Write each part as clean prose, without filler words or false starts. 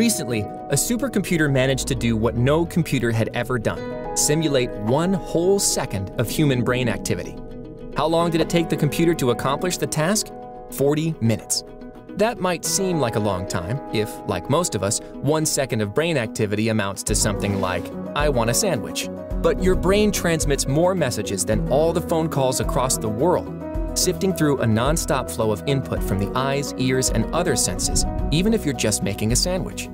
Recently, a supercomputer managed to do what no computer had ever done: simulate 1 whole second of human brain activity. How long did it take the computer to accomplish the task? 40 minutes. That might seem like a long time if, like most of us, 1 second of brain activity amounts to something like, "I want a sandwich." But your brain transmits more messages than all the phone calls across the world, sifting through a non-stop flow of input from the eyes, ears, and other senses, even if you're just making a sandwich.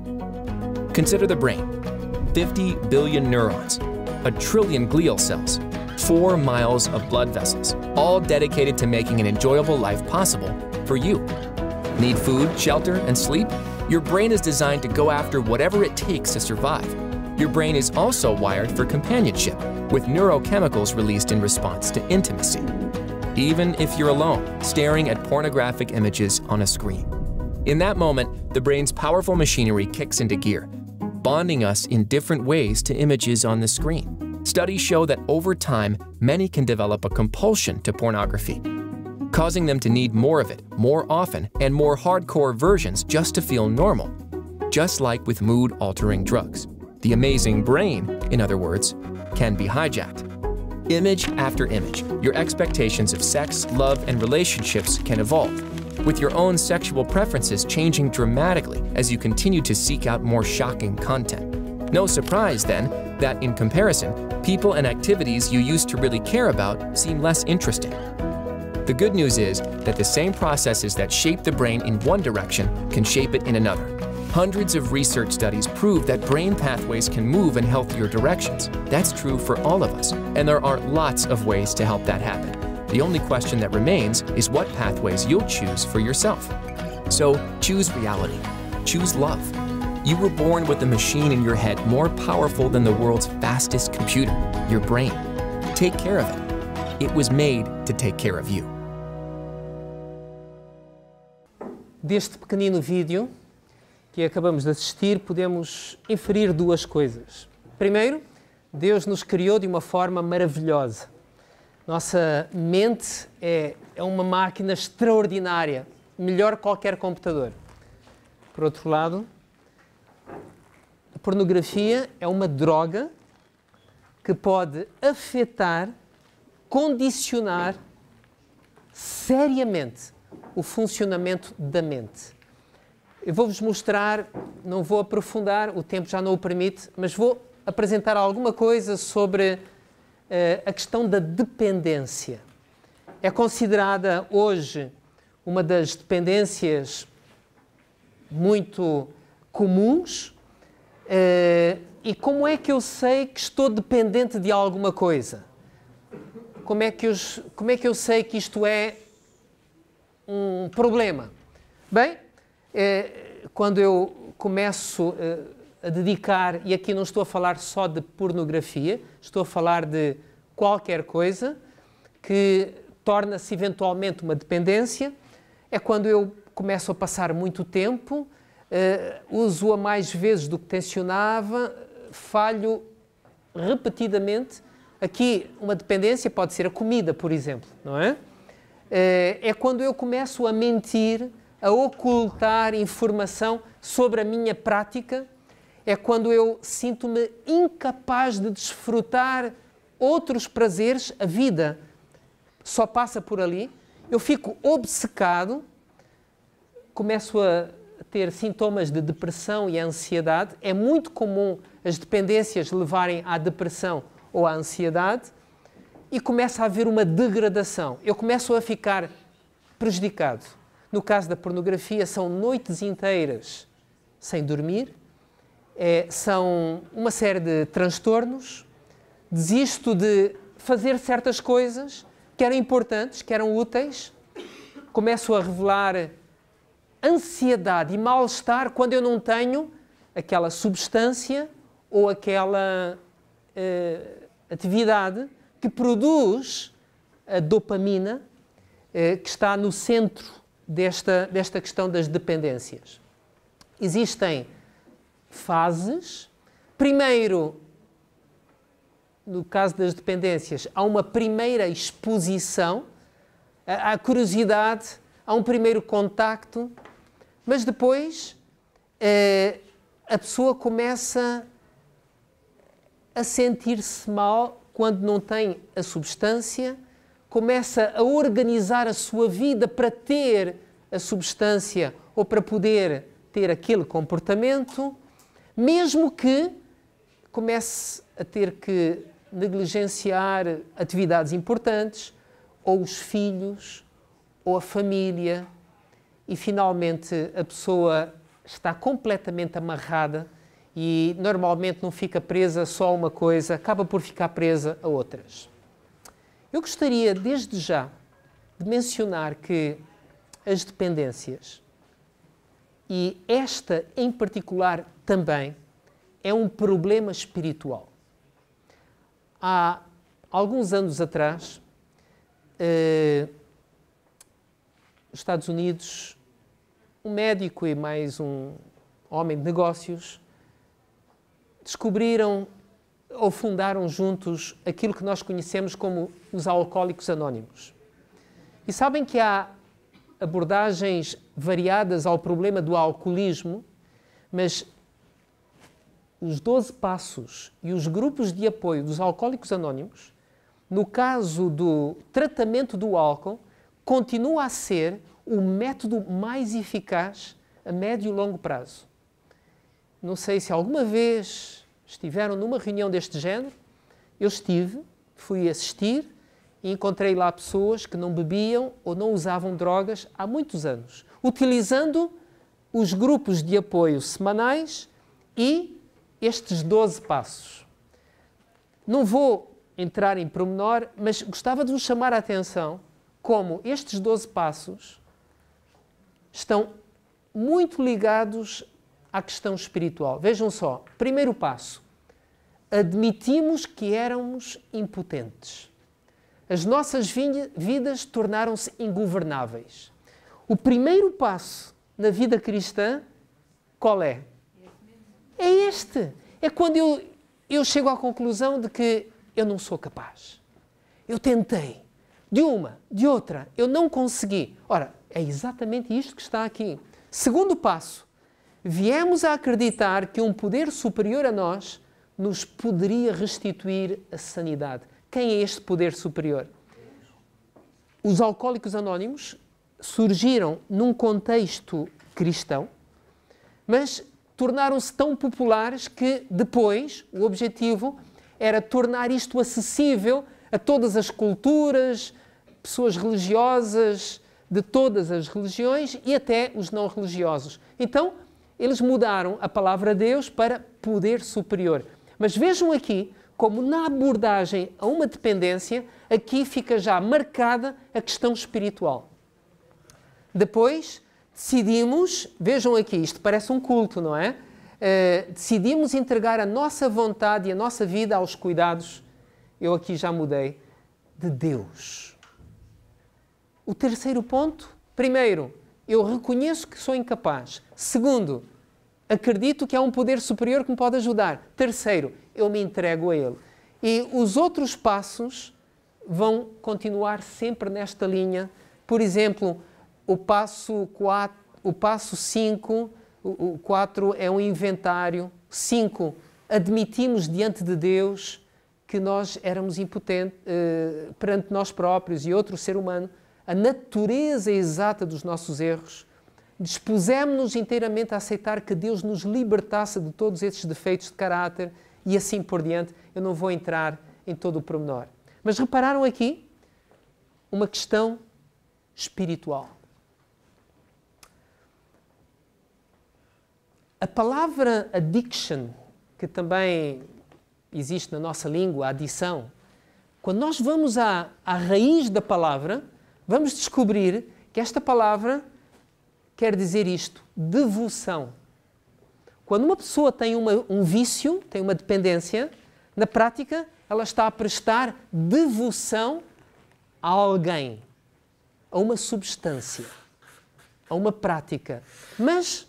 Consider the brain: 50 billion neurons, a trillion glial cells, 4 miles of blood vessels, all dedicated to making an enjoyable life possible for you. Need food, shelter, and sleep? Your brain is designed to go after whatever it takes to survive. Your brain is also wired for companionship, with neurochemicals released in response to intimacy. Even if you're alone, staring at pornographic images on a screen. In that moment, the brain's powerful machinery kicks into gear, bonding us in different ways to images on the screen. Studies show that over time, many can develop a compulsion to pornography, causing them to need more of it, more often, and more hardcore versions just to feel normal. Just like with mood-altering drugs. The amazing brain, in other words, can be hijacked. Image after image, your expectations of sex, love, and relationships can evolve, with your own sexual preferences changing dramatically as you continue to seek out more shocking content. No surprise, then, that in comparison, people and activities you used to really care about seem less interesting. The good news is that the same processes that shape the brain in one direction can shape it in another. Hundreds of research studies prove that brain pathways can move in healthier directions. That's true for all of us, and there are lots of ways to help that happen. The only question that remains is what pathways you'll choose for yourself. So choose reality. Choose love. You were born with a machine in your head more powerful than the world's fastest computer, your brain. Take care of it. It was made to take care of you. Deste pequenino vídeo que acabamos de assistir, podemos inferir 2 coisas. Primeiro, Deus nos criou de uma forma maravilhosa. Nossa mente é uma máquina extraordinária, melhor que qualquer computador. Por outro lado, a pornografia é uma droga que pode afetar, condicionar seriamente o funcionamento da mente. Eu vou-vos mostrar, não vou aprofundar, o tempo já não o permite, mas vou apresentar alguma coisa sobre a questão da dependência. É considerada hoje uma das dependências muito comuns. E como é que eu sei que estou dependente de alguma coisa? Como é que eu sei que isto é um problema? Bem, quando eu começo a dedicar, e aqui não estou a falar só de pornografia, estou a falar de qualquer coisa que torna-se eventualmente uma dependência, é quando eu começo a passar muito tempo, uso-a mais vezes do que tencionava, falho repetidamente. Aqui, uma dependência pode ser a comida, por exemplo, não é? É quando eu começo a mentir, a ocultar informação sobre a minha prática, é quando eu sinto-me incapaz de desfrutar outros prazeres. A vida só passa por ali, eu fico obcecado, começo a ter sintomas de depressão e ansiedade. É muito comum as dependências levarem à depressão ou à ansiedade, e começa a haver uma degradação. Eu começo a ficar prejudicado. No caso da pornografia, são noites inteiras sem dormir, são uma série de transtornos, desisto de fazer certas coisas que eram importantes, que eram úteis, começo a revelar ansiedade e mal-estar quando eu não tenho aquela substância ou aquela atividade que produz a dopamina, que está no centro desta questão das dependências. Existem fases. Primeiro, no caso das dependências, há uma primeira exposição, há curiosidade, há um primeiro contacto, mas depois a pessoa começa a sentir-se mal quando não tem a substância, começa a organizar a sua vida para ter a substância ou para poder ter aquele comportamento, mesmo que comece a ter que negligenciar atividades importantes, ou os filhos, ou a família, e finalmente a pessoa está completamente amarrada e normalmente não fica presa só a uma coisa, acaba por ficar presa a outras. Eu gostaria, desde já, de mencionar que as dependências, e esta em particular também, é um problema espiritual. Há alguns anos atrás, nos Estados Unidos, um médico e mais um homem de negócios descobriram ou fundaram juntos aquilo que nós conhecemos como os Alcoólicos Anónimos. E sabem que há abordagens variadas ao problema do alcoolismo, mas os 12 passos e os grupos de apoio dos Alcoólicos Anónimos, no caso do tratamento do álcool, continua a ser o método mais eficaz a médio e longo prazo. Não sei se alguma vez estiveram numa reunião deste género. Eu estive, fui assistir e encontrei lá pessoas que não bebiam ou não usavam drogas há muitos anos, utilizando os grupos de apoio semanais e estes 12 passos. Não vou entrar em pormenor, mas gostava de vos chamar a atenção como estes 12 passos estão muito ligados à questão espiritual. Vejam só, primeiro passo, admitimos que éramos impotentes. As nossas vidas tornaram-se ingovernáveis. O primeiro passo na vida cristã, qual é? É este. É quando eu chego à conclusão de que eu não sou capaz. Eu tentei. De uma, de outra, eu não consegui. Ora, é exatamente isto que está aqui. Segundo passo, viemos a acreditar que um poder superior a nós nos poderia restituir a sanidade. Quem é este poder superior? Os Alcoólicos Anónimos surgiram num contexto cristão, mas tornaram-se tão populares que depois o objetivo era tornar isto acessível a todas as culturas, pessoas religiosas de todas as religiões e até os não religiosos. Então, eles mudaram a palavra Deus para poder superior. Mas vejam aqui como na abordagem a uma dependência, aqui fica já marcada a questão espiritual. Depois, decidimos, vejam aqui, isto parece um culto, não é? Decidimos entregar a nossa vontade e a nossa vida aos cuidados, eu aqui já mudei, de Deus. O terceiro ponto, primeiro, eu reconheço que sou incapaz. Segundo, acredito que há um poder superior que me pode ajudar. Terceiro, eu me entrego a Ele. E os outros passos vão continuar sempre nesta linha. Por exemplo, o passo 5, o 4 é um inventário. 5, admitimos diante de Deus que nós éramos impotentes perante nós próprios e outro ser humano, a natureza exata dos nossos erros. Dispusemos-nos inteiramente a aceitar que Deus nos libertasse de todos esses defeitos de caráter e assim por diante. Eu não vou entrar em todo o pormenor. Mas repararam aqui uma questão espiritual. A palavra addiction, que também existe na nossa língua, adição, quando nós vamos à raiz da palavra, vamos descobrir que esta palavra quer dizer isto, devoção. Quando uma pessoa tem um vício, tem uma dependência, na prática ela está a prestar devoção a alguém, a uma substância, a uma prática. Mas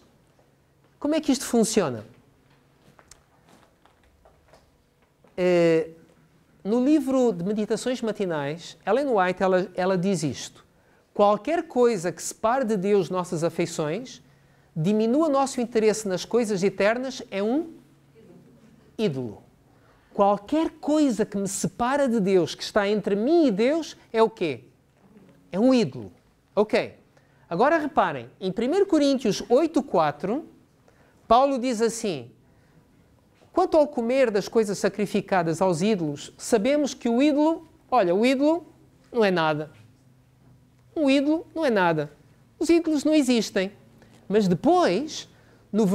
como é que isto funciona? No livro de Meditações Matinais, Ellen White ela diz isto: qualquer coisa que separe de Deus nossas afeições diminua o nosso interesse nas coisas eternas, é um ídolo. Qualquer coisa que me separa de Deus, que está entre mim e Deus, é o quê? É um ídolo. Ok. Agora reparem, em 1 Coríntios 8,4, Paulo diz assim: quanto ao comer das coisas sacrificadas aos ídolos, sabemos que o ídolo não é nada. Um ídolo não é nada. Os ídolos não existem. Mas depois, no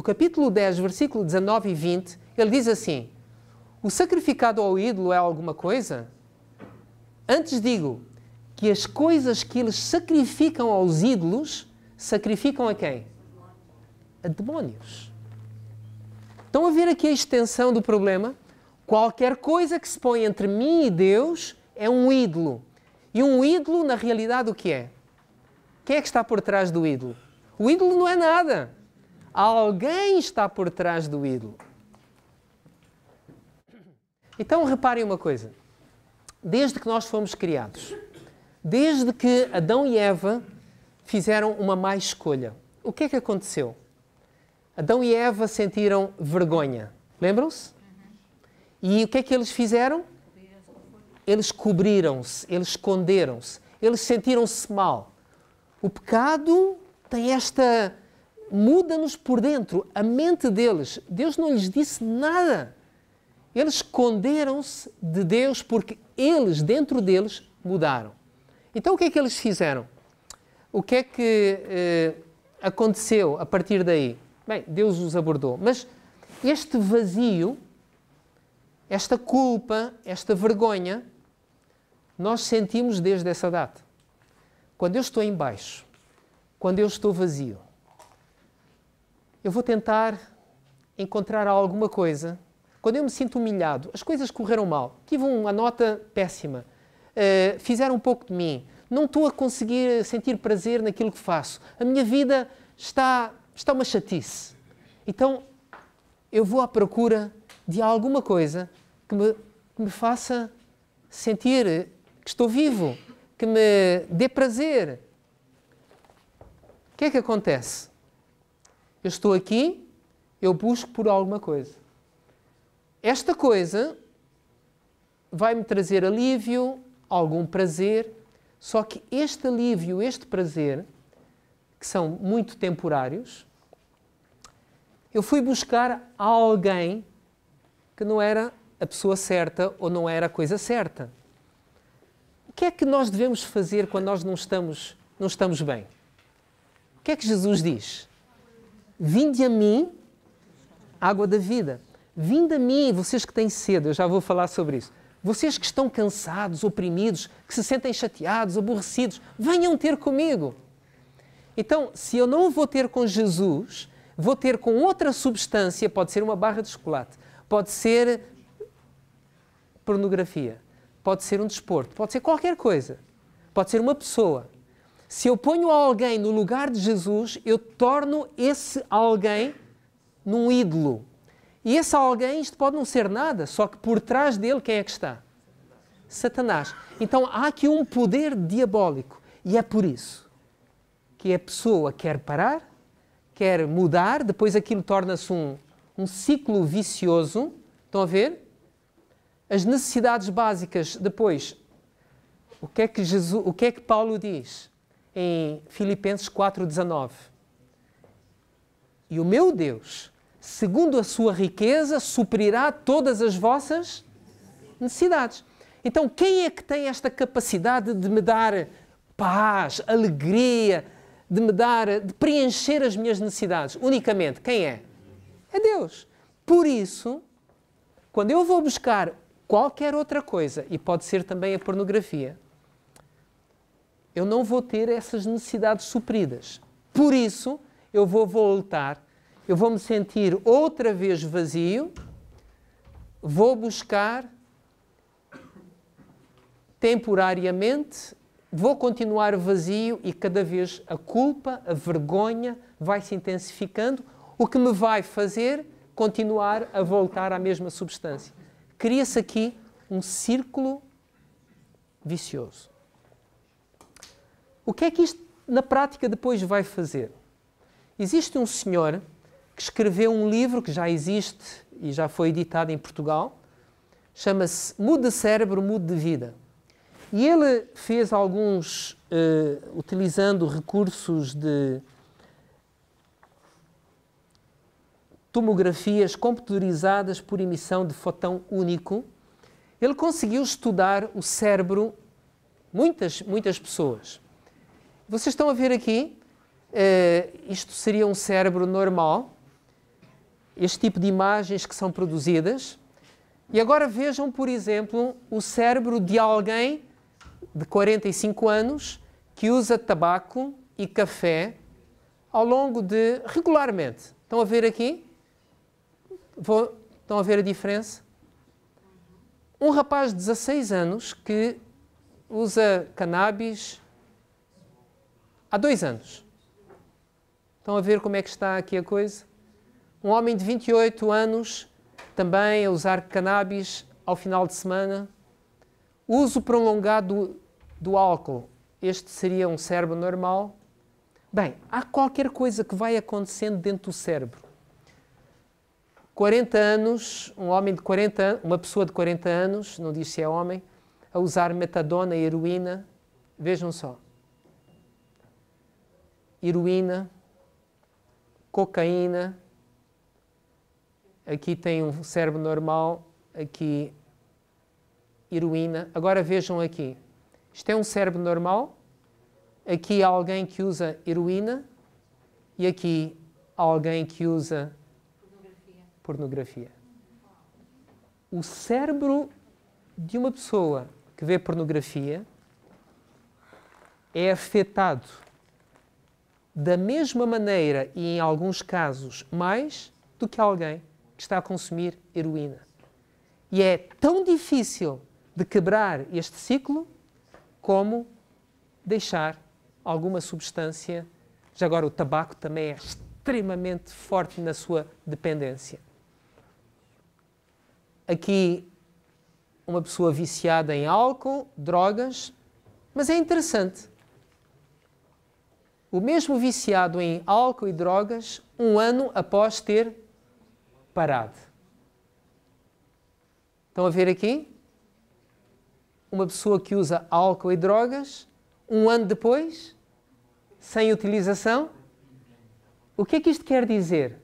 capítulo 10, versículo 19 e 20, ele diz assim: o sacrificado ao ídolo é alguma coisa? Antes digo que as coisas que eles sacrificam aos ídolos, sacrificam a quem? A demónios. Estão a ver aqui a extensão do problema? Qualquer coisa que se põe entre mim e Deus é um ídolo. E um ídolo, na realidade, o que é? Quem é que está por trás do ídolo? O ídolo não é nada. Alguém está por trás do ídolo. Então, reparem uma coisa. Desde que nós fomos criados, desde que Adão e Eva fizeram uma má escolha, o que é que aconteceu? Adão e Eva sentiram vergonha. Lembram-se? E o que é que eles fizeram? Eles cobriram-se, eles esconderam-se, eles sentiram-se mal. O pecado tem esta... muda-nos por dentro, a mente deles. Deus não lhes disse nada. Eles esconderam-se de Deus porque eles, dentro deles, mudaram. Então o que é que eles fizeram? O que é que aconteceu a partir daí? Bem, Deus os abordou. Mas este vazio, esta culpa, esta vergonha, nós sentimos desde essa data. Quando eu estou em baixo, quando eu estou vazio, eu vou tentar encontrar alguma coisa. Quando eu me sinto humilhado, as coisas correram mal, tive uma nota péssima, fizeram um pouco de mim, não estou a conseguir sentir prazer naquilo que faço, a minha vida está uma chatice. Então, eu vou à procura de alguma coisa que me faça sentir que estou vivo, que me dê prazer. O que é que acontece? Eu estou aqui, eu busco por alguma coisa. Esta coisa vai-me trazer alívio, algum prazer, só que este alívio, este prazer, que são muito temporários, eu fui buscar a alguém que não era a pessoa certa ou não era a coisa certa. O que é que nós devemos fazer quando nós não estamos bem? O que é que Jesus diz? Vinde a mim, água da vida. Vinde a mim, vocês que têm sede, eu já vou falar sobre isso. Vocês que estão cansados, oprimidos, que se sentem chateados, aborrecidos, venham ter comigo. Então, se eu não vou ter com Jesus, vou ter com outra substância, pode ser uma barra de chocolate, pode ser pornografia, pode ser um desporto, pode ser qualquer coisa, pode ser uma pessoa. Se eu ponho alguém no lugar de Jesus, eu torno esse alguém num ídolo. E esse alguém, isto pode não ser nada, só que por trás dele quem é que está? Satanás. Então há aqui um poder diabólico. E é por isso que a pessoa quer parar, quer mudar, depois aquilo torna-se um ciclo vicioso. Estão a ver? As necessidades básicas, depois, o que é que Paulo diz em Filipenses 4,19? E o meu Deus, segundo a sua riqueza, suprirá todas as vossas necessidades. Então, quem é que tem esta capacidade de me dar paz, alegria, de preencher as minhas necessidades? Unicamente, quem é? É Deus. Por isso, quando eu vou buscar qualquer outra coisa, e pode ser também a pornografia, eu não vou ter essas necessidades supridas. Por isso, eu vou voltar, eu vou me sentir outra vez vazio, vou buscar temporariamente, vou continuar vazio e cada vez a culpa, a vergonha vai se intensificando, o que me vai fazer continuar a voltar à mesma substância. Cria-se aqui um círculo vicioso. O que é que isto na prática depois vai fazer? Existe um senhor que escreveu um livro que já existe e já foi editado em Portugal, chama-se Mude de Cérebro, Mude de Vida. E ele fez alguns, utilizando recursos de tomografias computadorizadas por emissão de fotão único, ele conseguiu estudar o cérebro de muitas pessoas. Vocês estão a ver aqui, isto seria um cérebro normal, este tipo de imagens que são produzidas. E agora vejam, por exemplo, o cérebro de alguém de 45 anos que usa tabaco e café regularmente. Estão a ver aqui? Estão a ver a diferença? Um rapaz de 16 anos que usa cannabis há 2 anos. Estão a ver como é que está aqui a coisa? Um homem de 28 anos também a usar cannabis ao final de semana. Uso prolongado do álcool. Este seria um cérebro normal. Bem, há qualquer coisa que vai acontecendo dentro do cérebro. 40 anos, uma pessoa de 40 anos, não diz se é homem, a usar metadona e heroína. Vejam só. Heroína, cocaína. Aqui tem um cérebro normal, aqui heroína. Agora vejam aqui. Isto é um cérebro normal. Aqui há alguém que usa heroína e aqui há alguém que usa pornografia. O cérebro de uma pessoa que vê pornografia é afetado da mesma maneira e, em alguns casos, mais do que alguém que está a consumir heroína. E é tão difícil de quebrar este ciclo como deixar alguma substância. Já agora, o tabaco também é extremamente forte na sua dependência. Aqui, uma pessoa viciada em álcool, drogas, mas é interessante. O mesmo viciado em álcool e drogas, 1 ano após ter parado. Estão a ver aqui? Uma pessoa que usa álcool e drogas, 1 ano depois, sem utilização. O que é que isto quer dizer?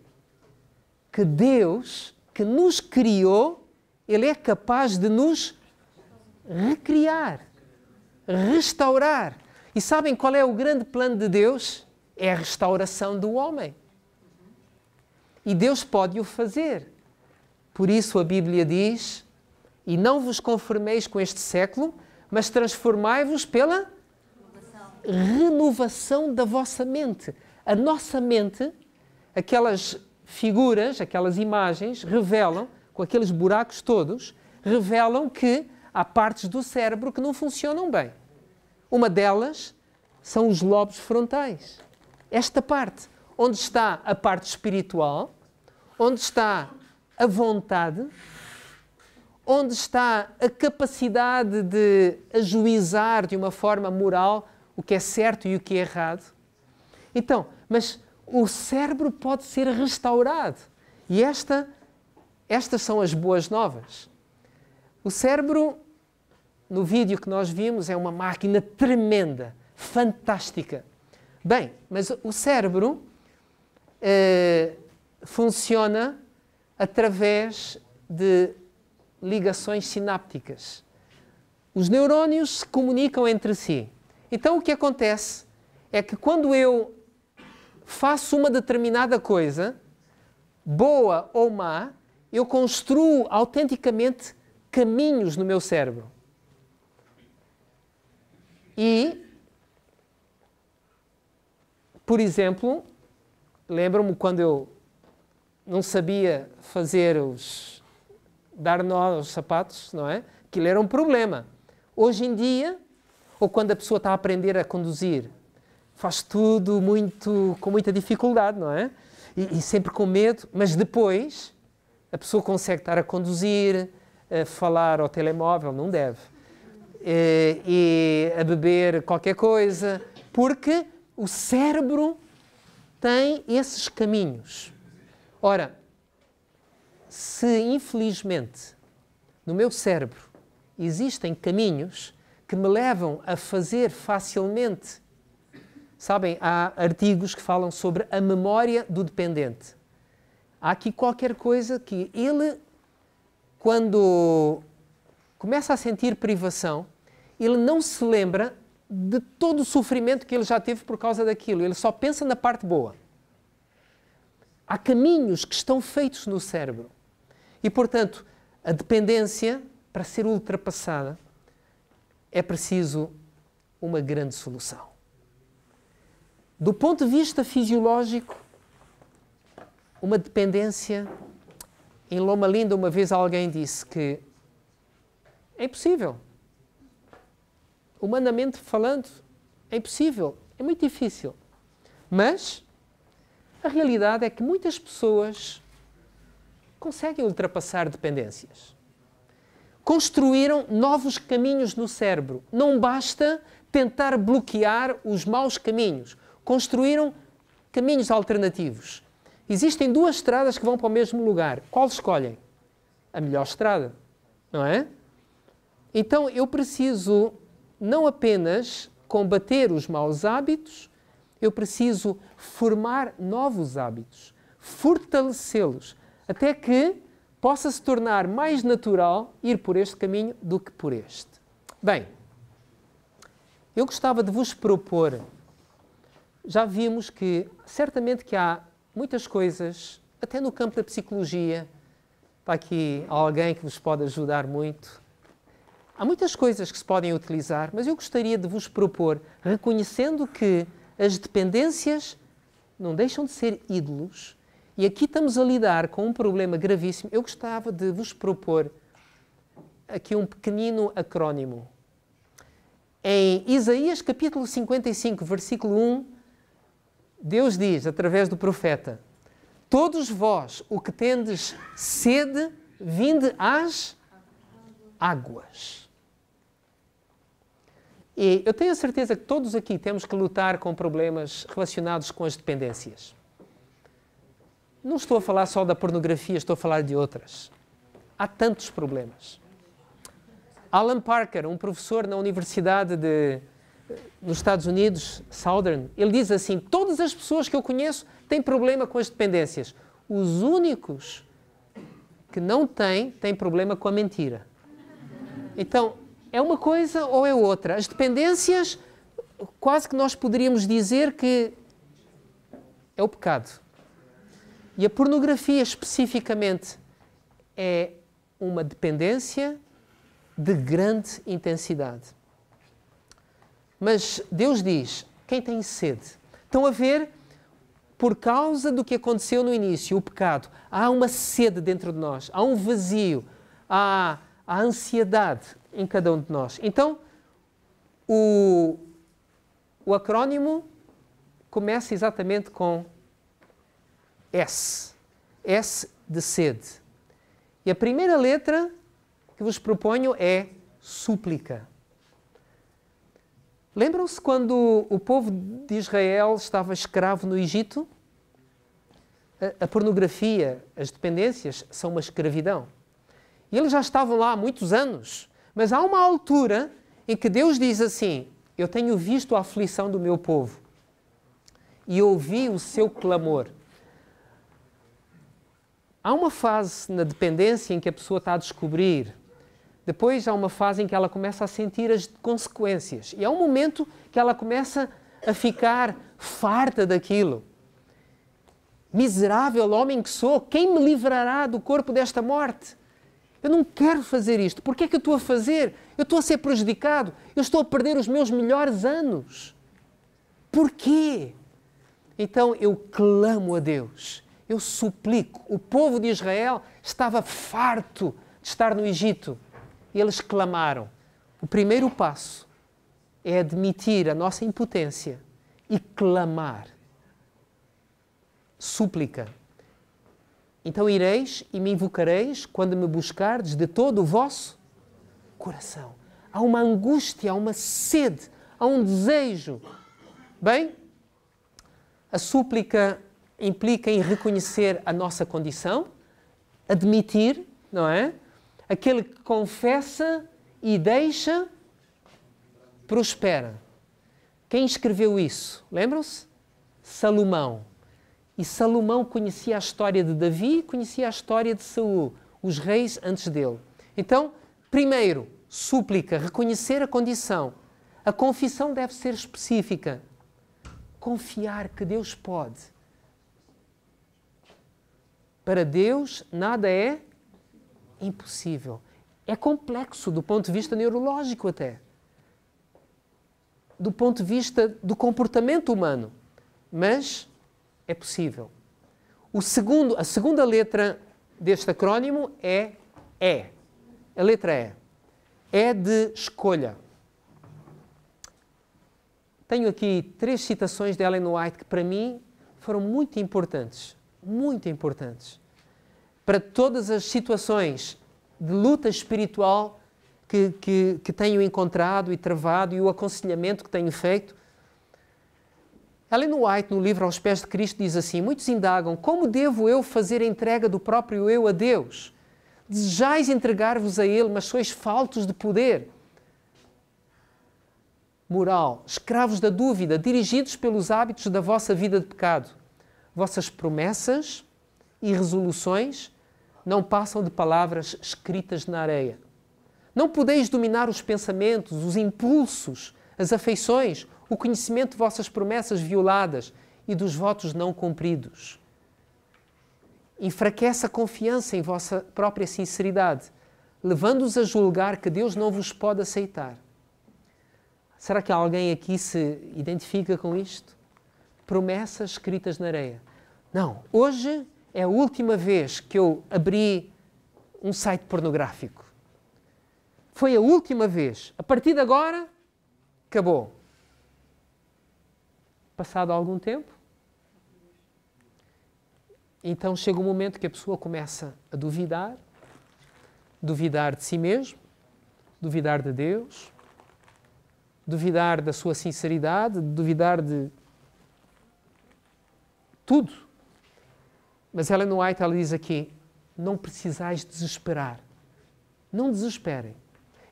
Que Deus, que nos criou, Ele é capaz de nos recriar, restaurar. E sabem qual é o grande plano de Deus? É a restauração do homem. E Deus pode o fazer. Por isso a Bíblia diz: e não vos conformeis com este século, mas transformai-vos pela renovação da vossa mente. A nossa mente, aquelas figuras, aquelas imagens, revelam, com aqueles buracos todos, revelam que há partes do cérebro que não funcionam bem. Uma delas são os lobos frontais. Esta parte, onde está a parte espiritual, onde está a vontade, onde está a capacidade de ajuizar de uma forma moral o que é certo e o que é errado. Então, mas o cérebro pode ser restaurado. E estas são as boas novas. O cérebro, no vídeo que nós vimos, é uma máquina tremenda, fantástica. Bem, mas o cérebro funciona através de ligações sinápticas. Os neurónios se comunicam entre si. Então o que acontece é que quando eu faço uma determinada coisa, boa ou má, eu construo autenticamente caminhos no meu cérebro. E, por exemplo, lembro-me quando eu não sabia dar nó aos sapatos, não é? Aquilo era um problema. Hoje em dia, ou quando a pessoa está a aprender a conduzir, faz tudo com muita dificuldade, não é? E sempre com medo, mas depois a pessoa consegue estar a conduzir, a falar ao telemóvel, não deve, e a beber qualquer coisa, porque o cérebro tem esses caminhos. Ora, se infelizmente no meu cérebro existem caminhos que me levam a fazer facilmente, sabem, há artigos que falam sobre a memória do dependente. Há aqui qualquer coisa que ele, quando começa a sentir privação, ele não se lembra de todo o sofrimento que ele já teve por causa daquilo. Ele só pensa na parte boa. Há caminhos que estão feitos no cérebro. E, portanto, a dependência, para ser ultrapassada, é preciso uma grande solução. Do ponto de vista fisiológico, uma dependência... Em Loma Linda, uma vez alguém disse que é impossível. Humanamente falando, é impossível. É muito difícil. Mas a realidade é que muitas pessoas conseguem ultrapassar dependências. Construíram novos caminhos no cérebro. Não basta tentar bloquear os maus caminhos. Construíram caminhos alternativos. Existem duas estradas que vão para o mesmo lugar. Qual escolhem? A melhor estrada, não é? Então eu preciso não apenas combater os maus hábitos, eu preciso formar novos hábitos, fortalecê-los, até que possa se tornar mais natural ir por este caminho do que por este. Bem, eu gostava de vos propor, já vimos que certamente que há muitas coisas, até no campo da psicologia, está aqui alguém que vos pode ajudar muito. Há muitas coisas que se podem utilizar, mas eu gostaria de vos propor, reconhecendo que as dependências não deixam de ser ídolos, e aqui estamos a lidar com um problema gravíssimo, eu gostava de vos propor aqui um pequenino acrónimo. Em Isaías capítulo 55, versículo 1, Deus diz, através do profeta, todos vós, o que tendes sede, vinde às águas. E eu tenho a certeza que todos aqui temos que lutar com problemas relacionados com as dependências. Não estou a falar só da pornografia, estou a falar de outras. Há tantos problemas. Alan Parker, um professor na Universidade nos Estados Unidos, Southern, ele diz assim, todas as pessoas que eu conheço têm problema com as dependências. Os únicos que não têm problema com a mentira. Então, é uma coisa ou é outra? As dependências, quase que nós poderíamos dizer que é o pecado. E a pornografia, especificamente, é uma dependência de grande intensidade. Mas Deus diz, quem tem sede? Estão a ver, por causa do que aconteceu no início, o pecado, há uma sede dentro de nós, há um vazio, há ansiedade em cada um de nós. Então, o acrónimo começa exatamente com S. S de sede. E a primeira letra que vos proponho é súplica. Lembram-se quando o povo de Israel estava escravo no Egito? A pornografia, as dependências, são uma escravidão. E eles já estavam lá há muitos anos. Mas há uma altura em que Deus diz assim, eu tenho visto a aflição do meu povo e ouvi o seu clamor. Há uma fase na dependência em que a pessoa está a descobrir. Depois há uma fase em que ela começa a sentir as consequências. E há um momento que ela começa a ficar farta daquilo. Miserável homem que sou, quem me livrará do corpo desta morte? Eu não quero fazer isto. Por que é que eu estou a fazer? Eu estou a ser prejudicado. Eu estou a perder os meus melhores anos. Porquê? Então eu clamo a Deus. Eu suplico. O povo de Israel estava farto de estar no Egito. E eles clamaram. O primeiro passo é admitir a nossa impotência e clamar. Súplica. Então ireis e me invocareis quando me buscardes de todo o vosso coração. Há uma angústia, há uma sede, há um desejo. Bem, A súplica implica em reconhecer a nossa condição, admitir, não é? Aquele que confessa e deixa, prospera. Quem escreveu isso? Lembram-se? Salomão. E Salomão conhecia a história de Davi, conhecia a história de Saul, os reis antes dele. Então, primeiro, súplica, reconhecer a condição. A confissão deve ser específica. Confiar que Deus pode. Para Deus, nada é impossível. É complexo do ponto de vista neurológico até. Do ponto de vista do comportamento humano. Mas é possível. A segunda letra deste acrónimo é E. A letra E. É de escolha. Tenho aqui 3 citações de Ellen White que para mim foram muito importantes. Muito importantes. Para todas as situações de luta espiritual que tenho encontrado e travado e o aconselhamento que tenho feito. Ellen White, no livro Aos Pés de Cristo, diz assim: muitos indagam, como devo eu fazer a entrega do próprio eu a Deus? Desejais entregar-vos a Ele, mas sois faltos de poder. Moral, escravos da dúvida, dirigidos pelos hábitos da vossa vida de pecado. Vossas promessas e resoluções não passam de palavras escritas na areia. Não podeis dominar os pensamentos, os impulsos, as afeições, o conhecimento de vossas promessas violadas e dos votos não cumpridos. Enfraquece a confiança em vossa própria sinceridade, levando-os a julgar que Deus não vos pode aceitar. Será que alguém aqui se identifica com isto? Promessas escritas na areia. Não, hoje é a última vez que eu abri um site pornográfico. Foi a última vez. A partir de agora, acabou. Passado algum tempo, então chega um momento que a pessoa começa a duvidar de si mesmo, duvidar de Deus, duvidar da sua sinceridade, duvidar de tudo. Mas Ellen White, ela diz aqui, não precisais desesperar. Não desesperem.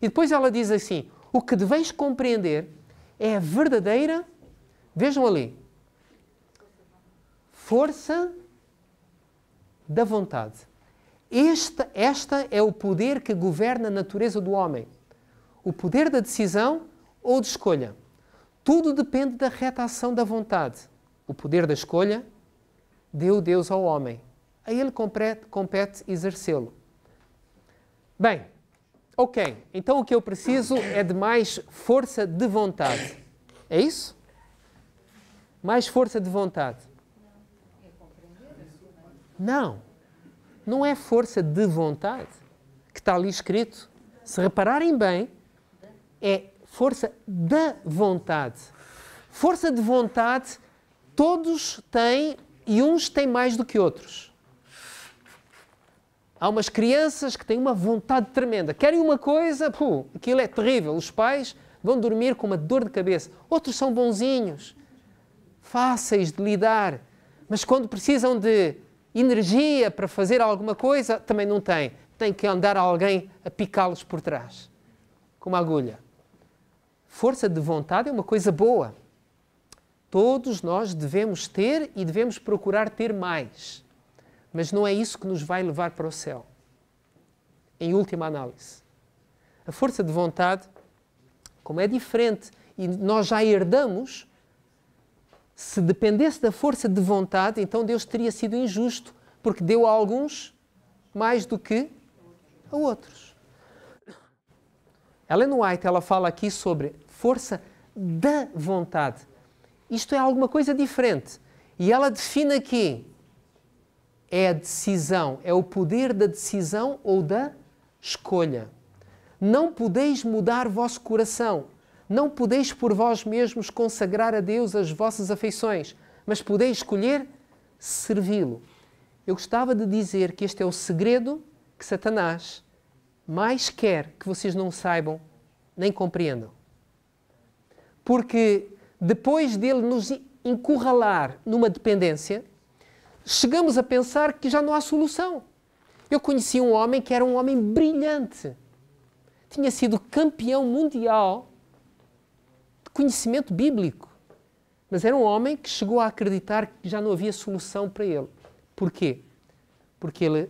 E depois ela diz assim, o que deveis compreender é a verdadeira, vejam ali, força da vontade. Esta é o poder que governa a natureza do homem. O poder da decisão ou de escolha. Tudo depende da reta ação da vontade. O poder da escolha deu Deus ao homem. A ele compete exercê-lo. Bem, ok. Então o que eu preciso é de mais força de vontade. É isso? Mais força de vontade. Não. Não é força de vontade que está ali escrito. Se repararem bem, é força da vontade. Força de vontade todos têm e uns têm mais do que outros. Há umas crianças que têm uma vontade tremenda. Querem uma coisa, aquilo é terrível. Os pais vão dormir com uma dor de cabeça. Outros são bonzinhos, fáceis de lidar, mas quando precisam de energia para fazer alguma coisa, também não têm. Tem que andar alguém a picá-los por trás, com uma agulha. Força de vontade é uma coisa boa. Todos nós devemos ter e devemos procurar ter mais. Mas não é isso que nos vai levar para o céu. Em última análise. A força de vontade, como é diferente e nós já herdamos, se dependesse da força de vontade, então Deus teria sido injusto, porque deu a alguns mais do que a outros. Ellen White, ela fala aqui sobre força da vontade. Isto é alguma coisa diferente. E ela define aqui, é a decisão, é o poder da decisão ou da escolha. Não podeis mudar vosso coração, não podeis por vós mesmos consagrar a Deus as vossas afeições, mas podeis escolher servi-lo. Eu gostava de dizer que este é o segredo que Satanás mais quer que vocês não saibam nem compreendam. Porque depois dele nos encurralar numa dependência, chegamos a pensar que já não há solução. Eu conheci um homem que era um homem brilhante. Tinha sido campeão mundial de conhecimento bíblico. Mas era um homem que chegou a acreditar que já não havia solução para ele. Porquê? Porque ele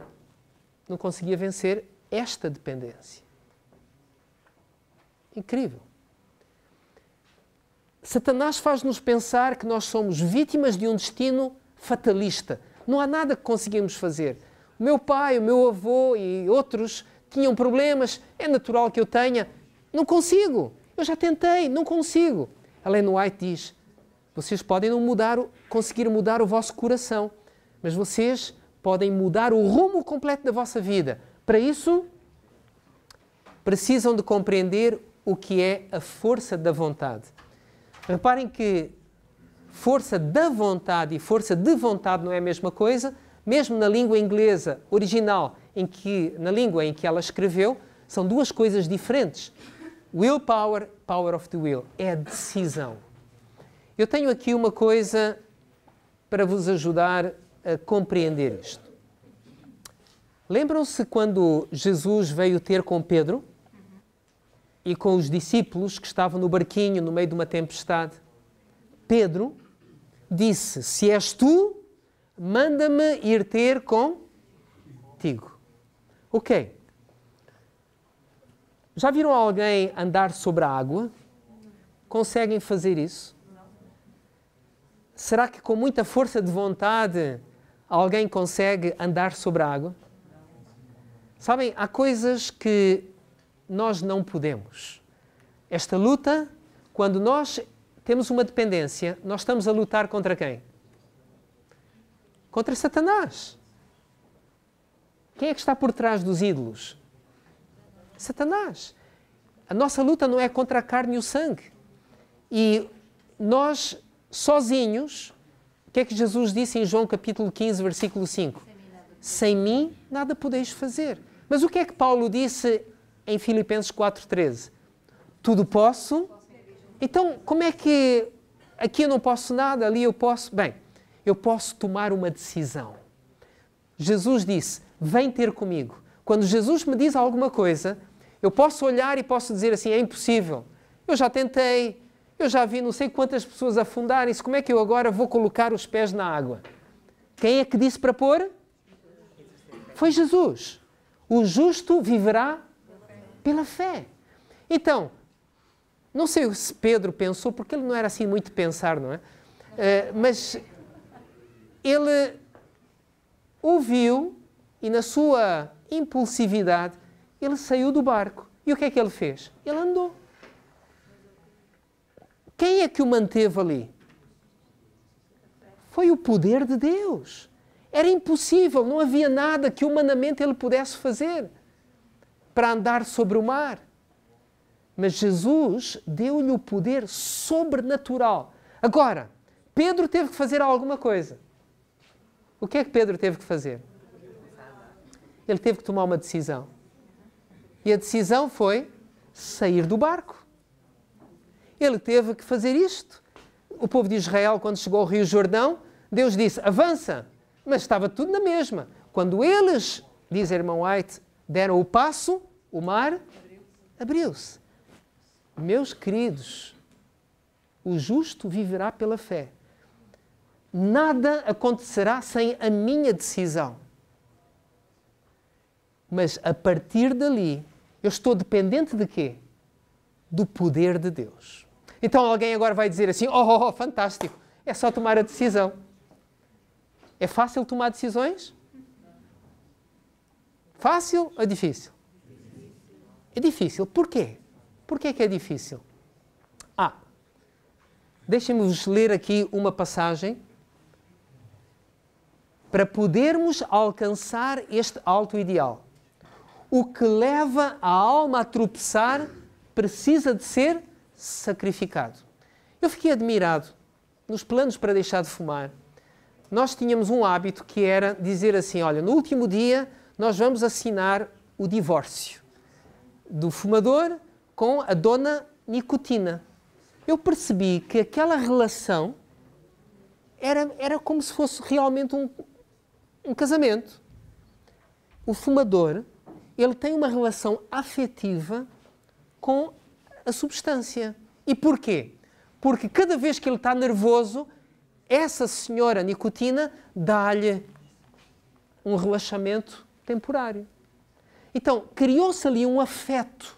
não conseguia vencer esta dependência. Incrível. Satanás faz-nos pensar que nós somos vítimas de um destino fatalista. Não há nada que conseguimos fazer. O meu pai, o meu avô e outros tinham problemas. É natural que eu tenha. Não consigo. Eu já tentei, não consigo. Ellen White diz, vocês podem não conseguir mudar o vosso coração, mas vocês podem mudar o rumo completo da vossa vida. Para isso, precisam de compreender o que é a força da vontade. Reparem que força da vontade e força de vontade não é a mesma coisa. Mesmo na língua inglesa original, na língua em que ela escreveu, são duas coisas diferentes. Willpower, power of the will, é a decisão. Eu tenho aqui uma coisa para vos ajudar a compreender isto. Lembram-se quando Jesus veio ter com Pedro e com os discípulos que estavam no barquinho no meio de uma tempestade? Pedro disse, se és tu, manda-me ir ter contigo. Ok. Já viram alguém andar sobre a água? Conseguem fazer isso? Será que com muita força de vontade alguém consegue andar sobre a água? Sabem, há coisas que nós não podemos. Esta luta, quando nós temos uma dependência, nós estamos a lutar contra quem? Contra Satanás. Quem é que está por trás dos ídolos? Satanás. A nossa luta não é contra a carne e o sangue. E nós, sozinhos, o que é que Jesus disse em João capítulo 15, versículo 5? Sem mim nada podeis fazer. Mas o que é que Paulo disse em Filipenses 4,13? Tudo posso. Então, como é que aqui eu não posso nada, ali eu posso? Bem, eu posso tomar uma decisão. Jesus disse, vem ter comigo. Quando Jesus me diz alguma coisa, eu posso olhar e posso dizer assim, é impossível. Eu já tentei, eu já vi não sei quantas pessoas afundarem-se, como é que eu agora vou colocar os pés na água? Quem é que disse para pôr? Foi Jesus. O justo viverá pela fé. Então, não sei se Pedro pensou, porque ele não era assim muito de pensar, não é? Mas ele ouviu e na sua impulsividade ele saiu do barco. E o que é que ele fez? Ele andou. Quem é que o manteve ali? Foi o poder de Deus. Era impossível, não havia nada que humanamente ele pudesse fazer para andar sobre o mar. Mas Jesus deu-lhe o poder sobrenatural. Agora, Pedro teve que fazer alguma coisa. O que é que Pedro teve que fazer? Ele teve que tomar uma decisão. E a decisão foi sair do barco. Ele teve que fazer isto. O povo de Israel, quando chegou ao Rio Jordão, Deus disse, avança. Mas estava tudo na mesma. Quando eles, diz a irmã White, deram o passo, o mar abriu-se. Meus queridos, o justo viverá pela fé. Nada acontecerá sem a minha decisão. Mas a partir dali, eu estou dependente de quê? Do poder de Deus. Então alguém agora vai dizer assim, fantástico, é só tomar a decisão. É fácil tomar decisões? Fácil ou difícil? É difícil. Porquê? Porquê que é difícil? Deixem-me ler aqui uma passagem para podermos alcançar este alto ideal. O que leva a alma a tropeçar precisa de ser sacrificado. Eu fiquei admirado. Nos planos para deixar de fumar, nós tínhamos um hábito que era dizer assim, olha, no último dia nós vamos assinar o divórcio do fumador com a dona nicotina. Eu percebi que aquela relação era como se fosse realmente um casamento. O fumador, ele tem uma relação afetiva com a substância. E porquê? Porque cada vez que ele está nervoso, essa senhora nicotina dá-lhe um relaxamento temporário. Então, criou-se ali um afeto.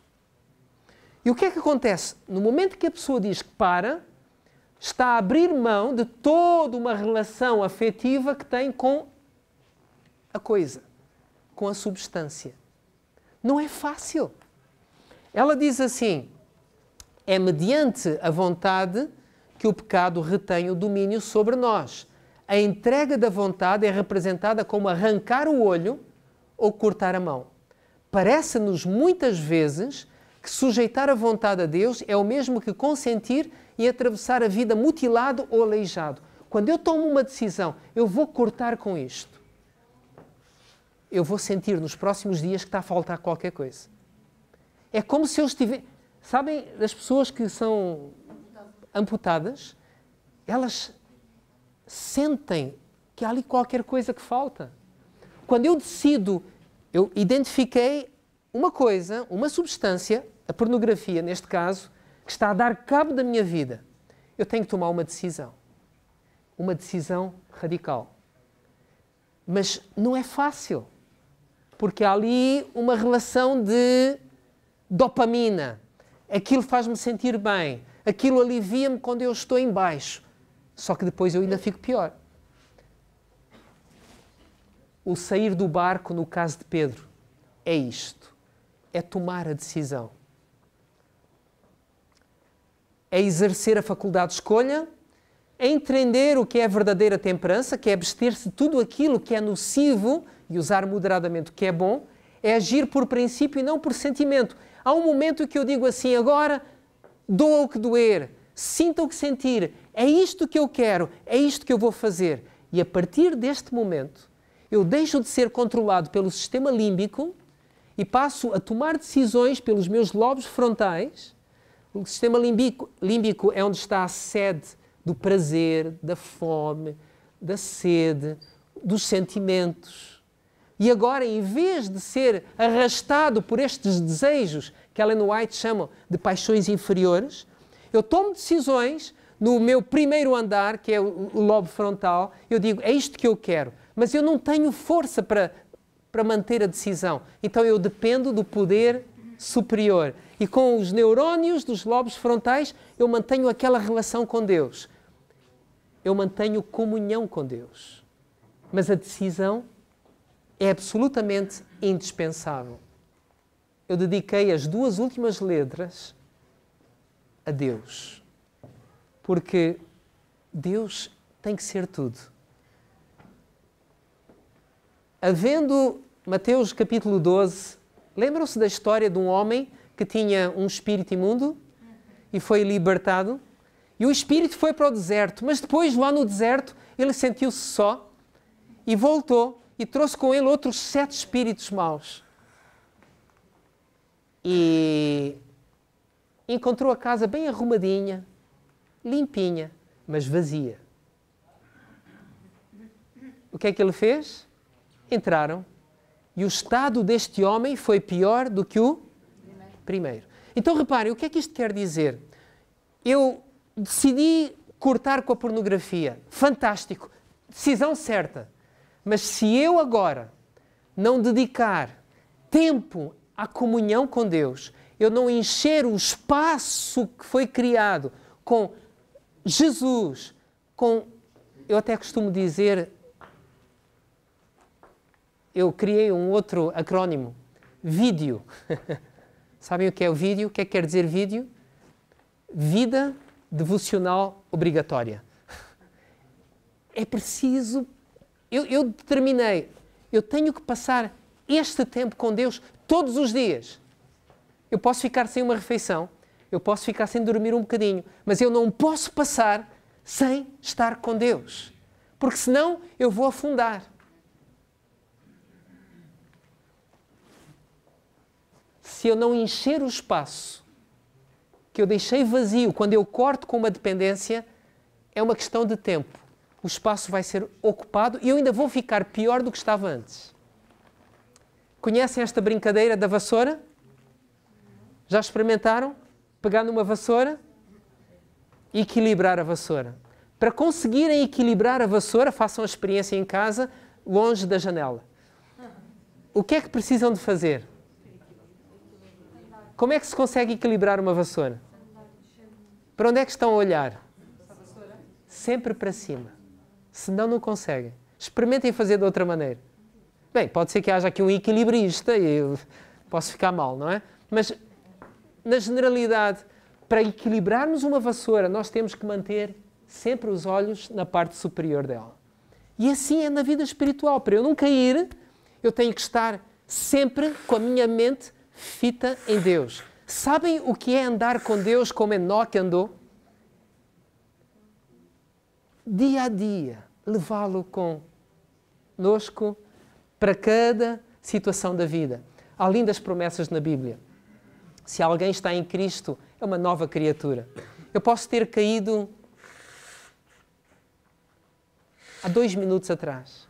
E o que é que acontece? No momento que a pessoa diz que para, está a abrir mão de toda uma relação afetiva que tem com a coisa, com a substância. Não é fácil. Ela diz assim, é mediante a vontade que o pecado retém o domínio sobre nós. A entrega da vontade é representada como arrancar o olho ou cortar a mão. Parece-nos muitas vezes que sujeitar a vontade a Deus é o mesmo que consentir e atravessar a vida mutilado ou aleijado. Quando eu tomo uma decisão, eu vou cortar com isto. Eu vou sentir nos próximos dias que está a faltar qualquer coisa. É como se eu estivesse... Sabem, as pessoas que são amputadas, elas sentem que há ali qualquer coisa que falta. Quando eu decido, eu identifiquei uma coisa, uma substância, a pornografia neste caso, que está a dar cabo da minha vida, eu tenho que tomar uma decisão radical. Mas não é fácil, porque há ali uma relação de dopamina. Aquilo faz-me sentir bem, aquilo alivia-me quando eu estou em baixo. Só que depois eu ainda fico pior. O sair do barco, no caso de Pedro, é isto. É tomar a decisão. É exercer a faculdade de escolha, é entender o que é a verdadeira temperança, que é abster-se de tudo aquilo que é nocivo e usar moderadamente o que é bom, é agir por princípio e não por sentimento. Há um momento em que eu digo assim, agora doa o que doer, sinta o que sentir, é isto que eu quero, é isto que eu vou fazer. E a partir deste momento, eu deixo de ser controlado pelo sistema límbico e passo a tomar decisões pelos meus lobos frontais. O sistema límbico é onde está a sede do prazer, da fome, da sede, dos sentimentos. E agora, em vez de ser arrastado por estes desejos que Ellen White chama de paixões inferiores, eu tomo decisões no meu primeiro andar, que é o lobo frontal, eu digo, é isto que eu quero, mas eu não tenho força para manter a decisão. Então eu dependo do poder superior. E com os neurónios dos lobos frontais, eu mantenho aquela relação com Deus. Eu mantenho comunhão com Deus. Mas a decisão é absolutamente indispensável. Eu dediquei as 2 últimas letras a Deus. Porque Deus tem que ser tudo. Havendo Mateus capítulo 12, lembram-se da história de um homem que tinha um espírito imundo e foi libertado? E o espírito foi para o deserto, mas depois lá no deserto ele sentiu-se só e voltou e trouxe com ele outros 7 espíritos maus. E encontrou a casa bem arrumadinha, limpinha, mas vazia. O que é que ele fez? Entraram. E o estado deste homem foi pior do que o primeiro. Então reparem, o que é que isto quer dizer? Eu decidi cortar com a pornografia. Fantástico. Decisão certa. Mas se eu agora não dedicar tempo à comunhão com Deus, eu não encher o espaço que foi criado com Jesus, eu até costumo dizer, eu criei um outro acrónimo, vídeo. Sabem o que é o vídeo? O que é que quer dizer vídeo? Vida devocional obrigatória. É preciso... Eu determinei, eu tenho que passar este tempo com Deus todos os dias. Eu posso ficar sem uma refeição, eu posso ficar sem dormir um bocadinho, mas eu não posso passar sem estar com Deus, porque senão eu vou afundar. Se eu não encher o espaço que eu deixei vazio quando eu corto com uma dependência, é uma questão de tempo. o espaço vai ser ocupado e eu ainda vou ficar pior do que estava antes. Conhecem esta brincadeira da vassoura? Já experimentaram? Pegar numa vassoura e equilibrar a vassoura. Para conseguirem equilibrar a vassoura, façam a experiência em casa, longe da janela. O que é que precisam de fazer? Como é que se consegue equilibrar uma vassoura? Para onde é que estão a olhar? Sempre para cima. Senão não conseguem. Experimentem fazer de outra maneira. Bem, pode ser que haja aqui um equilibrista e eu posso ficar mal, não é? Mas, na generalidade, para equilibrarmos uma vassoura, nós temos que manter sempre os olhos na parte superior dela. E assim é na vida espiritual. Para eu não cair, eu tenho que estar sempre com a minha mente fita em Deus. Sabem o que é andar com Deus como Enoque andou? Dia a dia, levá-lo conosco para cada situação da vida. Há lindas promessas na Bíblia. Se alguém está em Cristo, é uma nova criatura. Eu posso ter caído há 2 minutos atrás.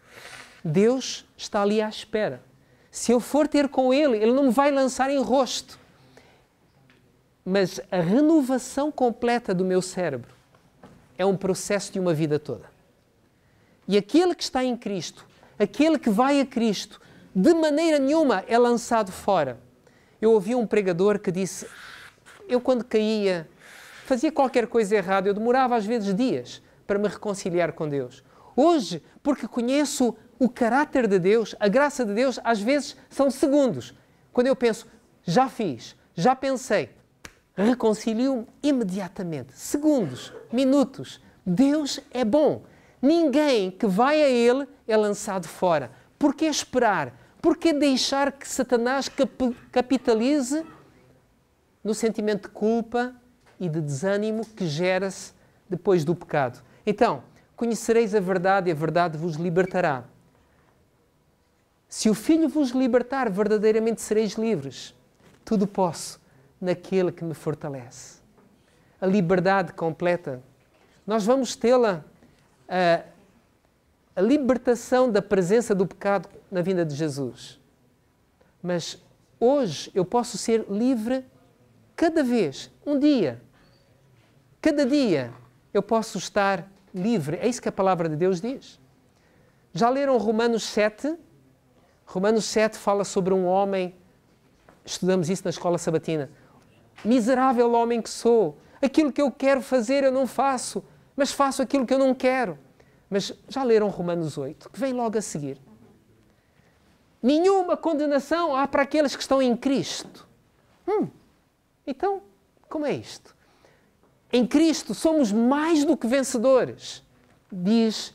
Deus está ali à espera. Se eu for ter com Ele, Ele não me vai lançar em rosto. Mas a renovação completa do meu cérebro é um processo de uma vida toda. E aquele que está em Cristo, aquele que vai a Cristo, de maneira nenhuma é lançado fora. Eu ouvi um pregador que disse, eu quando caía, fazia qualquer coisa errada, eu demorava às vezes dias para me reconciliar com Deus. Hoje, porque conheço o caráter de Deus, a graça de Deus, às vezes são segundos. Quando eu penso, já fiz, já pensei, reconcilio-me imediatamente. Segundos, minutos. Deus é bom. Ninguém que vai a Ele é lançado fora. Por que esperar? Por que deixar que Satanás capitalize no sentimento de culpa e de desânimo que gera-se depois do pecado? Então, conhecereis a verdade e a verdade vos libertará. Se o Filho vos libertar, verdadeiramente sereis livres. Tudo posso naquele que me fortalece. A liberdade completa. Nós vamos tê-la, a libertação da presença do pecado na vinda de Jesus. Mas hoje eu posso ser livre cada vez, um dia. Cada dia eu posso estar livre. É isso que a palavra de Deus diz. Já leram Romanos 7? Romanos 7 fala sobre um homem, estudamos isso na escola sabatina. Miserável homem que sou, aquilo que eu quero fazer eu não faço, mas faço aquilo que eu não quero. Mas já leram Romanos 8, que vem logo a seguir. Nenhuma condenação há para aqueles que estão em Cristo. Então, como é isto? Em Cristo somos mais do que vencedores, diz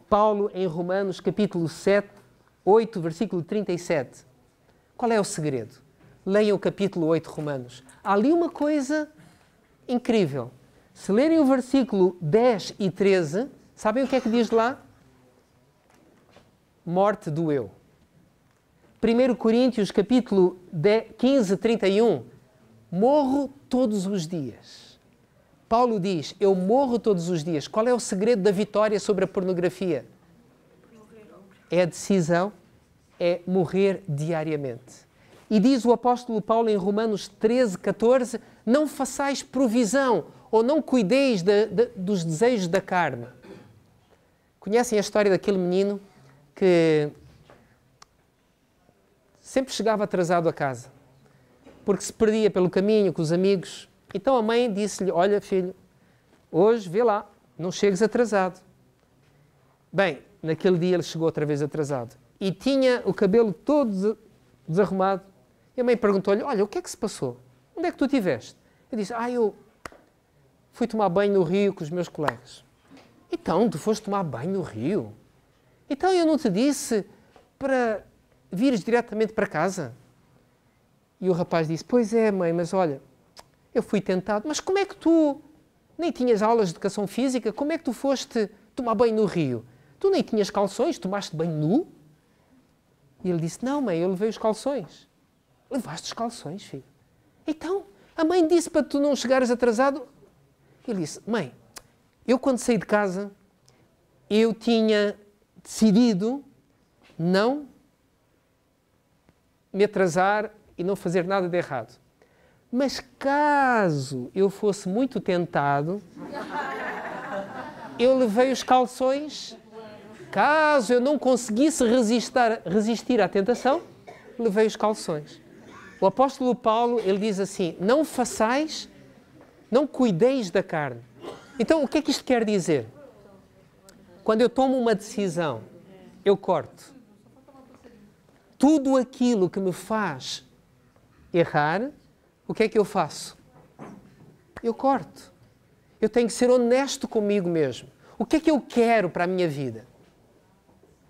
Paulo em Romanos capítulo 8, versículo 37. Qual é o segredo? Leiam o capítulo 8 de Romanos. Há ali uma coisa incrível. Se lerem o versículo 10 e 13, sabem o que é que diz lá? Morte do eu. 1 Coríntios capítulo 15, 31. Morro todos os dias. Paulo diz, eu morro todos os dias. Qual é o segredo da vitória sobre a pornografia? É a decisão, é morrer diariamente. E diz o apóstolo Paulo em Romanos 13, 14, não façais provisão ou não cuideis dos desejos da carne. Conhecem a história daquele menino que sempre chegava atrasado a casa, porque se perdia pelo caminho com os amigos. Então a mãe disse-lhe, olha filho, hoje vê lá, não chegues atrasado. Bem, naquele dia ele chegou outra vez atrasado e tinha o cabelo todo desarrumado. E a mãe perguntou-lhe, olha, o que é que se passou? Onde é que tu estiveste? Ele disse, eu fui tomar banho no rio com os meus colegas. Então, tu foste tomar banho no rio? Então eu não te disse para vires diretamente para casa? E o rapaz disse, pois é mãe, mas olha, eu fui tentado. Mas como é que tu nem tinhas aulas de educação física? Como é que tu foste tomar banho no rio? Tu nem tinhas calções, tomaste banho nu? E ele disse, não mãe, eu levei os calções. Levaste os calções, filho? Então, a mãe disse para tu não chegares atrasado. Ele disse, mãe, Eu, quando saí de casa, eu tinha decidido não me atrasar e não fazer nada de errado. Mas caso eu fosse muito tentado, eu levei os calções. Caso eu não conseguisse resistir à tentação, levei os calções. O apóstolo Paulo, ele diz assim, não façais, não cuideis da carne. Então, o que é que isto quer dizer? Quando eu tomo uma decisão, eu corto. Tudo aquilo que me faz errar, o que é que eu faço? Eu corto. Eu tenho que ser honesto comigo mesmo. O que é que eu quero para a minha vida?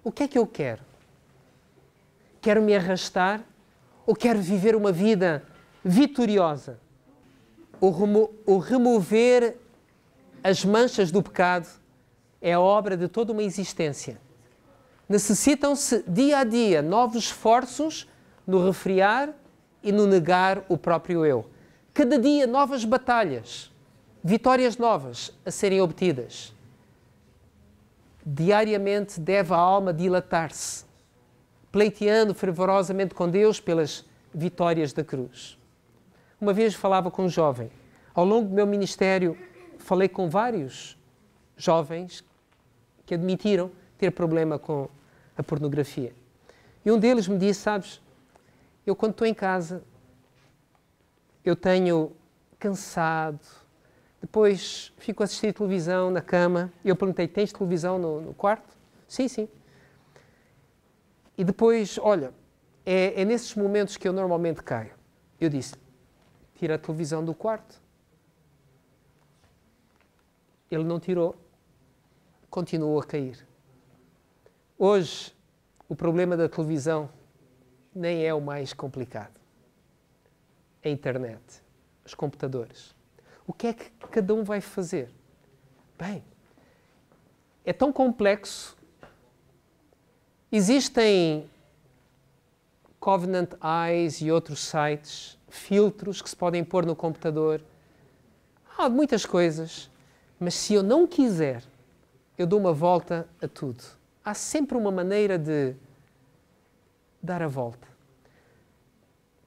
O que é que eu quero? Quero me arrastar ou quero viver uma vida vitoriosa? O remover as manchas do pecado é a obra de toda uma existência. Necessitam-se dia a dia novos esforços no refrear e no negar o próprio eu. Cada dia novas batalhas, vitórias novas a serem obtidas. Diariamente deve a alma dilatar-se, pleiteando fervorosamente com Deus pelas vitórias da cruz. Uma vez falava com um jovem. Ao longo do meu ministério, falei com vários jovens que admitiram ter problema com a pornografia. E um deles me disse, sabes, eu quando estou em casa, eu tenho cansado, depois fico a assistir televisão na cama. Eu perguntei, tens televisão no quarto? Sim, sim. E depois, olha, é nesses momentos que eu normalmente caio. Eu disse, tira a televisão do quarto. Ele não tirou, continuou a cair. Hoje, o problema da televisão nem é o mais complicado. É a internet, os computadores. O que é que cada um vai fazer? Bem, é tão complexo. Existem Covenant Eyes e outros sites, filtros que se podem pôr no computador. Há muitas coisas, mas se eu não quiser, eu dou uma volta a tudo. Há sempre uma maneira de dar a volta.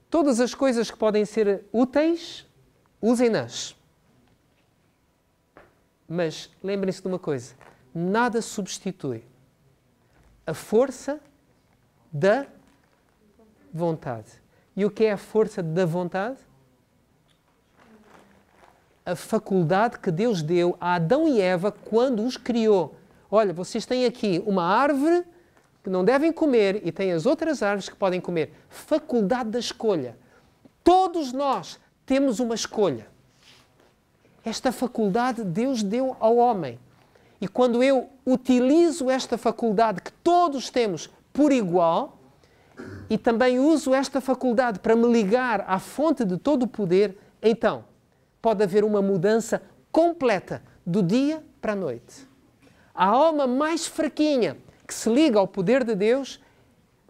Todas as coisas que podem ser úteis, usem-nas. Mas lembrem-se de uma coisa, nada substitui a força da vontade. E o que é a força da vontade? A faculdade que Deus deu a Adão e Eva quando os criou. Olha, vocês têm aqui uma árvore que não devem comer e têm as outras árvores que podem comer. Faculdade da escolha. Todos nós temos uma escolha. Esta faculdade Deus deu ao homem. E quando eu utilizo esta faculdade que todos temos por igual, e também uso esta faculdade para me ligar à fonte de todo o poder, então pode haver uma mudança completa do dia para a noite. A alma mais fraquinha que se liga ao poder de Deus,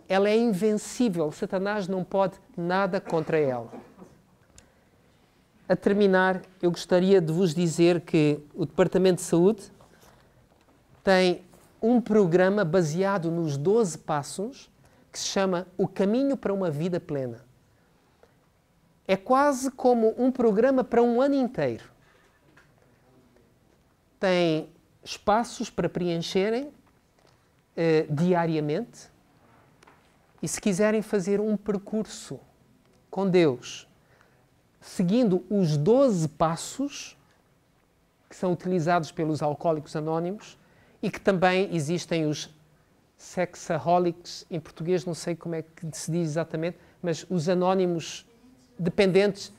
ela é invencível. Satanás não pode nada contra ela. A terminar, eu gostaria de vos dizer que o Departamento de Saúde tem um programa baseado nos 12 passos que se chama O Caminho para uma Vida Plena. É quase como um programa para um ano inteiro. Tem espaços para preencherem diariamente e se quiserem fazer um percurso com Deus, seguindo os 12 passos que são utilizados pelos alcoólicos anónimos e que também existem os sexaholics, em português não sei como é que se diz exatamente, mas os anónimos dependentes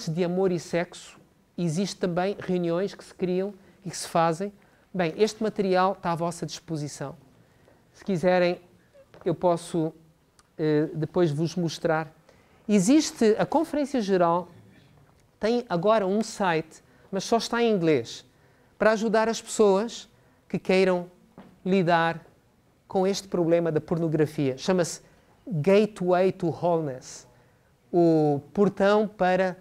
de amor e sexo. Existem também reuniões que se criam e que se fazem. Bem, este material está à vossa disposição. Se quiserem, eu posso depois vos mostrar. Existe a Conferência Geral, tem agora um site, mas só está em inglês, para ajudar as pessoas que queiram lidar com este problema da pornografia. Chama-se Gateway to Wholeness, o portão para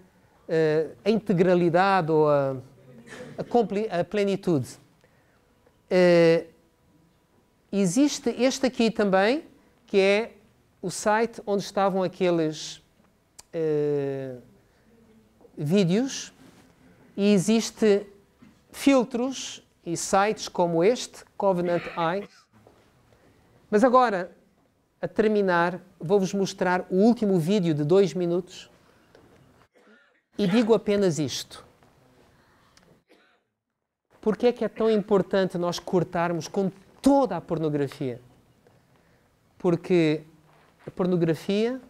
a integralidade ou a plenitude. Existe este aqui também, que é o site onde estavam aqueles vídeos, e existe filtros e sites como este, Covenant Eyes. Mas agora, a terminar, vou-vos mostrar o último vídeo de 2 minutos e digo apenas isto. Porque é que é tão importante nós cortarmos com toda a pornografia? Porque a pornografia,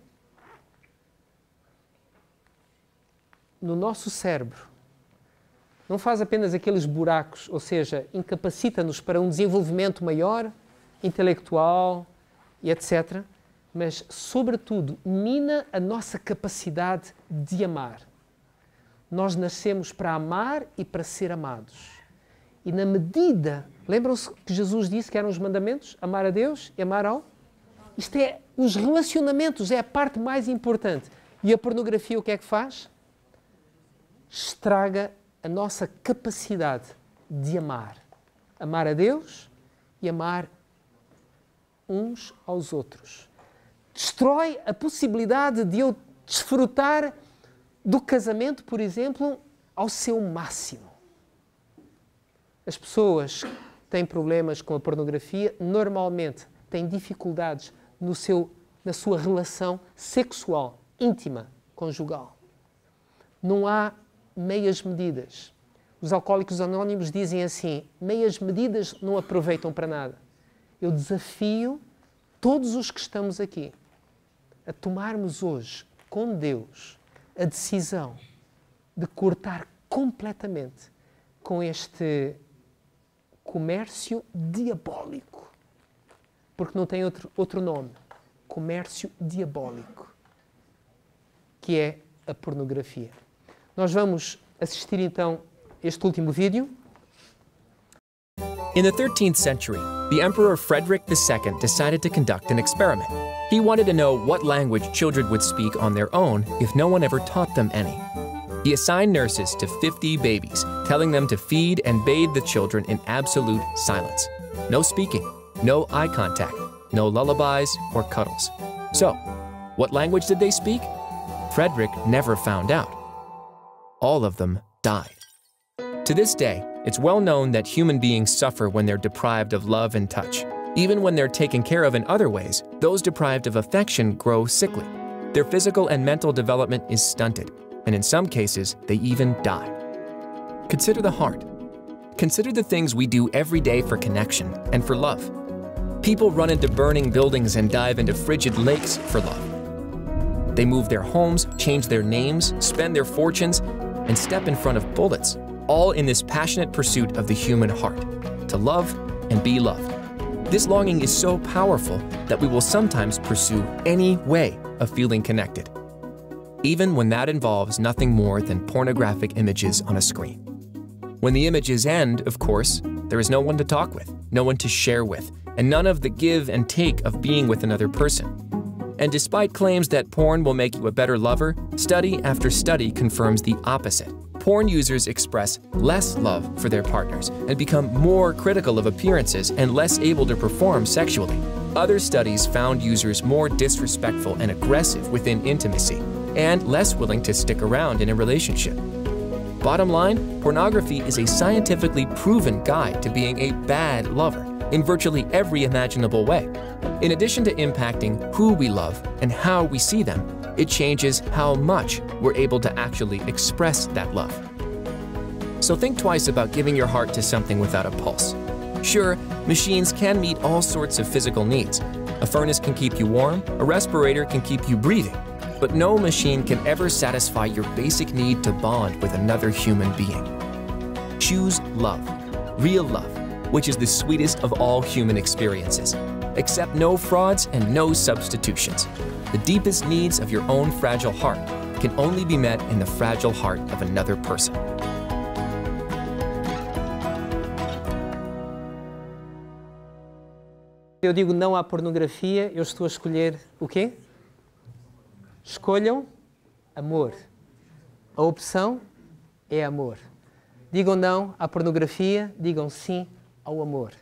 no nosso cérebro, não faz apenas aqueles buracos, ou seja, incapacita-nos para um desenvolvimento maior, intelectual e etc., mas, sobretudo, mina a nossa capacidade de amar. Nós nascemos para amar e para ser amados. E na medida... Lembram-se que Jesus disse que eram os mandamentos? Amar a Deus e amar ao... Isto é, os relacionamentos é a parte mais importante. E a pornografia o que é que faz? Estraga a nossa capacidade de amar. Amar a Deus e amar uns aos outros. Destrói a possibilidade de eu desfrutar do casamento, por exemplo, ao seu máximo. As pessoas que têm problemas com a pornografia normalmente têm dificuldades na sua relação sexual, íntima, conjugal. Não há meias medidas. Os alcoólicos anónimos dizem assim: meias medidas não aproveitam para nada. Eu desafio todos os que estamos aqui a tomarmos hoje, com Deus, a decisão de cortar completamente com este comércio diabólico. Porque não tem outro nome. Comércio diabólico. Que é a pornografia. Nós vamos assistir então este último vídeo. In the 13th century, the Emperor Frederick II decided to conduct an experiment. He wanted to know what language children would speak on their own if no one ever taught them any. He assigned nurses to 50 babies, telling them to feed and bathe the children in absolute silence. No speaking, no eye contact, no lullabies or cuddles. So, what language did they speak? Frederick never found out. All of them died. To this day, it's well known that human beings suffer when they're deprived of love and touch. Even when they're taken care of in other ways, those deprived of affection grow sickly. Their physical and mental development is stunted, and in some cases, they even die. Consider the heart. Consider the things we do every day for connection and for love. People run into burning buildings and dive into frigid lakes for love. They move their homes, change their names, spend their fortunes, and step in front of bullets, all in this passionate pursuit of the human heart, to love and be loved. This longing is so powerful that we will sometimes pursue any way of feeling connected, even when that involves nothing more than pornographic images on a screen. When the images end, of course, there is no one to talk with, no one to share with, and none of the give and take of being with another person. And despite claims that porn will make you a better lover, study after study confirms the opposite. Porn users express less love for their partners and become more critical of appearances and less able to perform sexually. Other studies found users more disrespectful and aggressive within intimacy and less willing to stick around in a relationship. Bottom line, pornography is a scientifically proven guide to being a bad lover in virtually every imaginable way. In addition to impacting who we love and how we see them, it changes how much we're able to actually express that love. So think twice about giving your heart to something without a pulse. Sure, machines can meet all sorts of physical needs. A furnace can keep you warm, a respirator can keep you breathing, but no machine can ever satisfy your basic need to bond with another human being. Choose love, real love, which is the sweetest of all human experiences. Accept no frauds and no substitutions. The deepest needs of your own fragile heart can only be met in the fragile heart of another person. Eu digo não à pornografia, eu estou a escolher o quê? Escolham amor. A opção é amor. Digam não à pornografia, digam sim ao amor.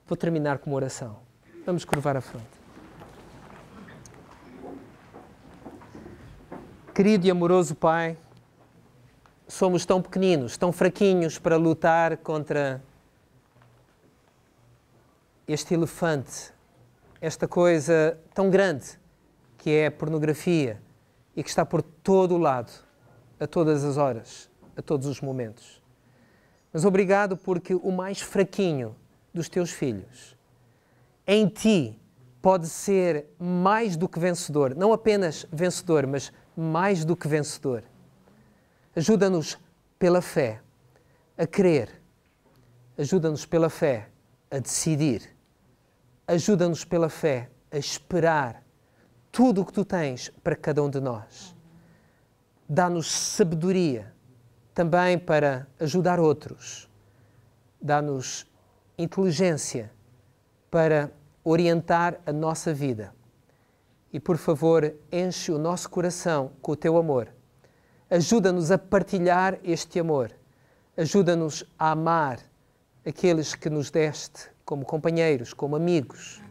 Vou terminar com uma oração. Vamos curvar a fronte. Querido e amoroso Pai, somos tão pequeninos, tão fraquinhos para lutar contra este elefante, esta coisa tão grande que é a pornografia e que está por todo o lado, a todas as horas, a todos os momentos. Mas obrigado porque o mais fraquinho dos teus filhos, em ti, pode ser mais do que vencedor. Não apenas vencedor, mas mais do que vencedor. Ajuda-nos pela fé a crer. Ajuda-nos pela fé a decidir. Ajuda-nos pela fé a esperar tudo o que tu tens para cada um de nós. Dá-nos sabedoria também para ajudar outros. Dá-nos inteligência para orientar a nossa vida. E, por favor, enche o nosso coração com o teu amor. Ajuda-nos a partilhar este amor. Ajuda-nos a amar aqueles que nos deste como companheiros, como amigos.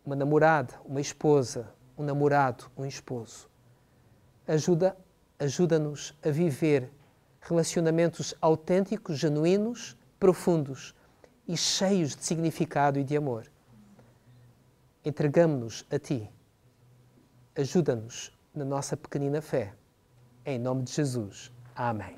Uma namorada, uma esposa, um namorado, um esposo. Ajuda-nos a viver relacionamentos autênticos, genuínos, profundos e cheios de significado e de amor. Entregamo-nos a Ti. Ajuda-nos na nossa pequenina fé. Em nome de Jesus. Amém.